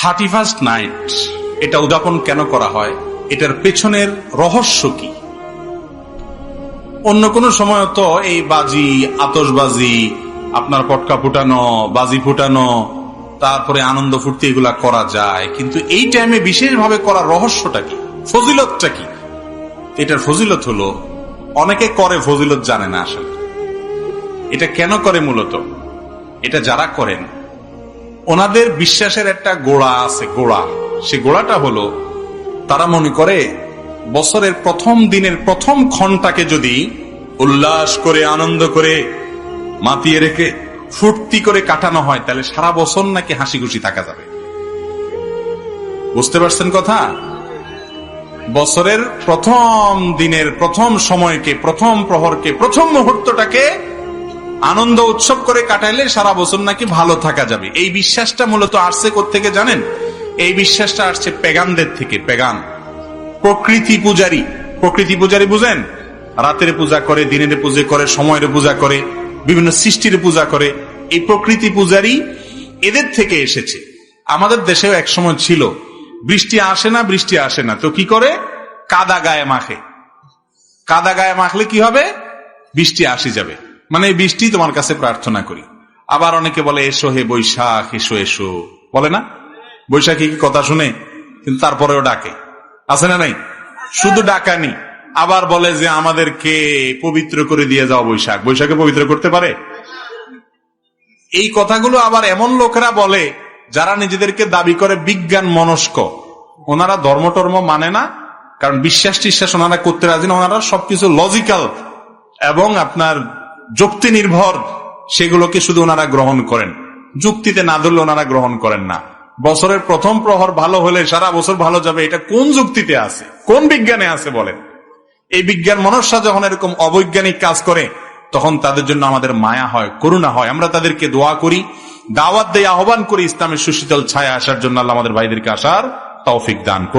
31st night এটা উদযাপন কেন করা হয়, এটার পেছনের রহস্য কি? অন্য কোন সময় তো এই বাজি, আতশবাজি, আপনার পটকা ফুটানো, বাজি ফুটানো, তারপরে আনন্দ ফুর্তি এগুলা করা যায়, কিন্তু এই টাইমে বিশেষভাবে করার রহস্যটা কি, ফজিলতটা কি? এটার ফজিলত হলো, অনেকে করে ফজিলত জানে না আসলে এটা কেন করে। মূলত এটা যারা করেন ওনাদের বিশ্বাসের একটা গোড়া আছে, গোড়া। সে গোড়াটা হলো তারা মনে করে বছরের প্রথম দিনের প্রথম ক্ষণটাকে যদি উল্লাস করে, আনন্দ করে, মাতিয়ে রেখে, ফুর্তি করে কাটানো হয়, তাহলে সারা বছর নাকি হাসি খুশি থাকা যাবে। বুঝতে পারছেন কথা? বছরের প্রথম দিনের প্রথম সময়কে, প্রথম প্রহরকে, প্রথম মুহূর্তটাকে আনন্দ উৎসব করে কাটাইলে সারা বছর নাকি ভালো থাকা যাবে। এই বিশ্বাসটা মূলত আসছে কোত্থেকে জানেন? এই বিশ্বাসটা আসছে পেগানদের থেকে। পেগান প্রকৃতি পূজারী। প্রকৃতি পূজারী বুঝেন? রাতের পূজা করে, দিনের পূজা করে, সময়ের পূজা করে, বিভিন্ন সৃষ্টির পূজা করে। এই প্রকৃতি পূজারী এদের থেকে এসেছে। আমাদের দেশেও এক সময় ছিল, বৃষ্টি আসে না, বৃষ্টি আসে না, তো কি করে? কাদা গায়ে মাখে। কাদা গায়ে মাখলে কি হবে? বৃষ্টি আসি যাবে, মানে এই বৃষ্টি তোমার কাছে প্রার্থনা করি। আবার অনেকে বলে এসো হে বৈশাখ, এসো এসো, বলে না? বৈশাখী কি কথা শুনে? কিন্তু তারপরেও ডাকে, আছে না নাই? শুধু ডাকানি। আবার বলে যে আমাদেরকে পবিত্র করে দিয়ে যাও বৈশাখ। বৈশাখে পবিত্র করতে পারে? এই কথাগুলো আবার এমন লোকেরা বলে যারা নিজেদেরকে দাবি করে বিজ্ঞান মনস্ক। ওনারা ধর্ম টর্ম মানে না, কারণ বিশ্বাস টিশ্বাস ওনারা করতে রাজি না। ওনারা সবকিছু লজিক্যাল এবং আপনার যুক্তি নির্ভর, সেগুলোকে শুধু ওনারা গ্রহণ করেন। যুক্তিতে না ধরলে ওনারা গ্রহণ করেন না। বছরের প্রথম প্রহর ভালো হলে সারা বছর ভালো যাবে, এটা কোন যুক্তিতে আছে, কোন বিজ্ঞানে আছে বলেন? এই বিজ্ঞান মনস্যা যখন এরকম অবৈজ্ঞানিক কাজ করে, তখন তাদের জন্য আমাদের মায়া হয়, করুণা হয়। আমরা তাদেরকে দোয়া করি, দাওয়াত দিয়ে আহ্বান করি ইসলামের সুশীতল ছায়া আসার জন্য। আল্লাহ আমাদের ভাইদেরকে আসার তৌফিক দান করুন।